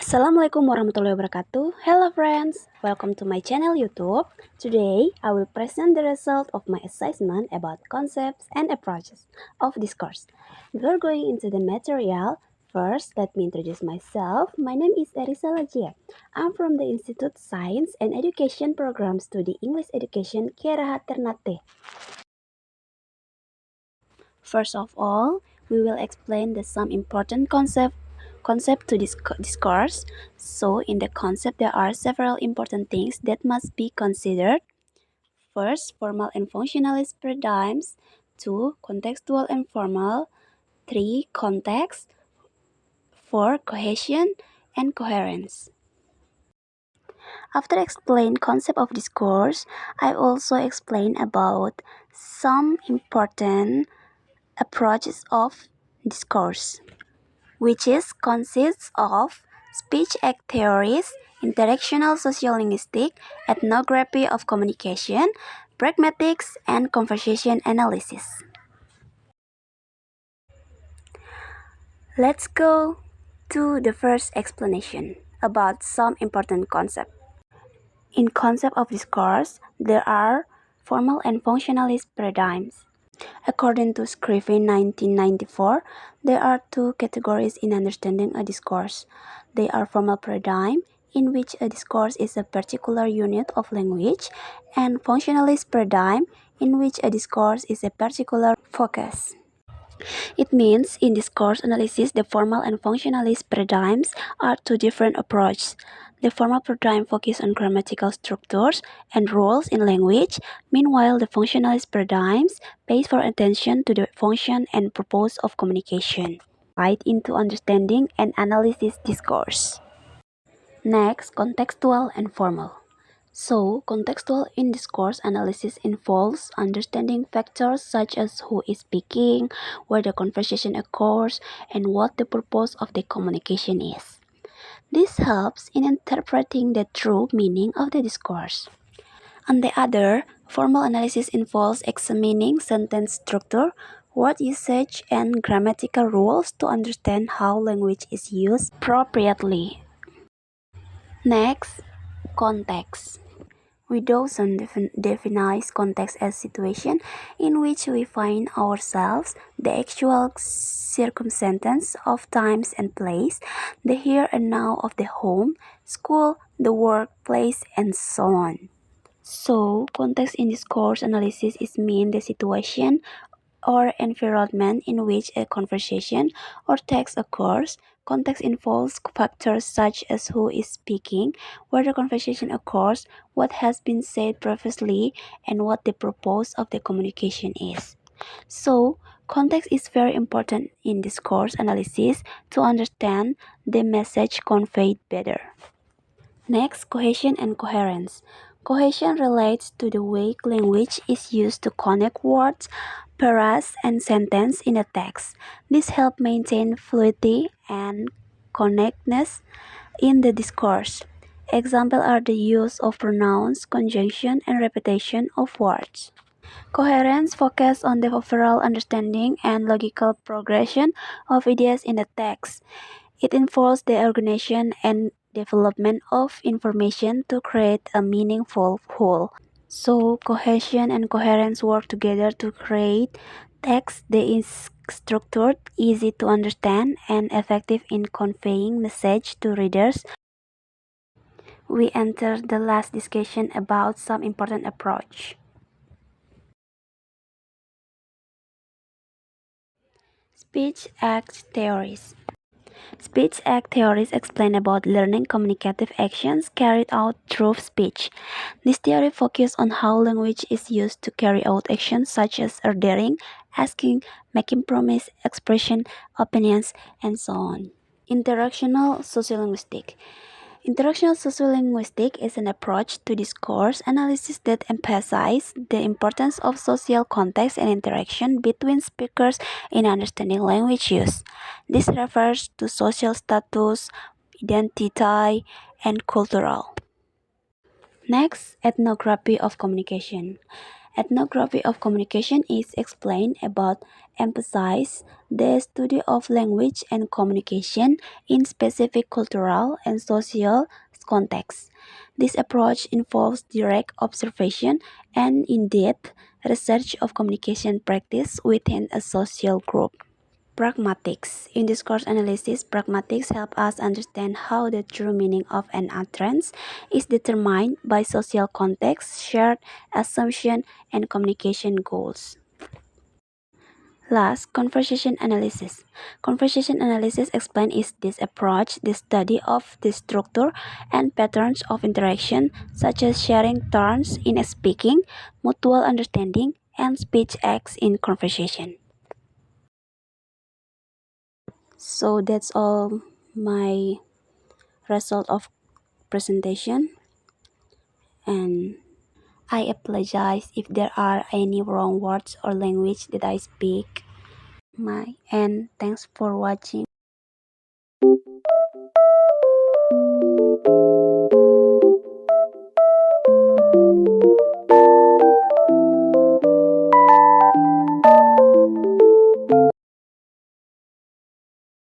Assalamualaikum warahmatullahi wabarakatuh. Hello friends, welcome to my channel YouTube. Today, I will present the result of my assessment about concepts and approaches of discourse. Before going into the material, first let me introduce myself. My name is Erisa. I'm from the Institute Science and Education Program Studi English Education Kiara Ternate. First of all, we will explain some important concept to discourse. So in the concept there are several important things that must be considered. First, formal and functionalist paradigms. 2, contextual and formal. 3, context. 4, cohesion and coherence. After explain concept of discourse, I also explain about some important approaches of discourse, which consists of speech act theories, interactional sociolinguistic, ethnography of communication, pragmatics, and conversation analysis. Let's go to the first explanation about some important concepts. In concept of discourse, there are formal and functionalist paradigms. According to Scriven 1994, there are two categories in understanding a discourse. They are formal paradigm, in which a discourse is a particular unit of language, and functionalist paradigm, in which a discourse is a particular focus. It means in discourse analysis, the formal and functionalist paradigms are two different approaches. The formal paradigm focuses on grammatical structures and rules in language. Meanwhile, the functionalist paradigms pays for attention to the function and purpose of communication. Right into understanding and analysis discourse. Next, contextual and formal. So, contextual in discourse analysis involves understanding factors such as who is speaking, where the conversation occurs, and what the purpose of the communication is. This helps in interpreting the true meaning of the discourse. On the other, formal analysis involves examining sentence structure, word usage, and grammatical rules to understand how language is used appropriately. Next, context. Dawson defines context as situation in which we find ourselves, the actual circumstance of times and place, the here and now of the home, school, the workplace, and so on. So, context in discourse analysis is mean the situation or environment in which a conversation or text occurs. Context involves factors such as who is speaking, where the conversation occurs, what has been said previously, and what the purpose of the communication is. So, context is very important in discourse analysis to understand the message conveyed better. Next, cohesion and coherence. Cohesion relates to the way language is used to connect words, phrases, and sentences in a text. This helps maintain fluidity and connectedness in the discourse. Examples are the use of pronouns, conjunction, and repetition of words. Coherence focuses on the overall understanding and logical progression of ideas in the text. It involves the organization and development of information to create a meaningful whole. So, cohesion and coherence work together to create text that is structured, easy to understand, and effective in conveying message to readers. We enter the last discussion about some important approach. Speech act theories. Speech act theories explain about learning communicative actions carried out through speech. This theory focuses on how language is used to carry out actions such as ordering, asking, making promise, expression, opinions, and so on. Interactional sociolinguistic. Interactional sociolinguistic is an approach to discourse analysis that emphasizes the importance of social context and interaction between speakers in understanding language use. This refers to social status, identity, and cultural. Next, ethnography of communication. Ethnography of communication is explained about emphasize the study of language and communication in specific cultural and social contexts. This approach involves direct observation and in-depth research of communication practice within a social group. Pragmatics. In discourse analysis, pragmatics help us understand how the true meaning of an utterance is determined by social context, shared assumption, and communication goals. Last, conversation analysis. Conversation analysis explains is this approach the study of the structure and patterns of interaction, such as sharing turns in speaking, mutual understanding, and speech acts in conversation. So that's all my result of presentation, and I apologize if there are any wrong words or language that I speak. My and thanks for watching.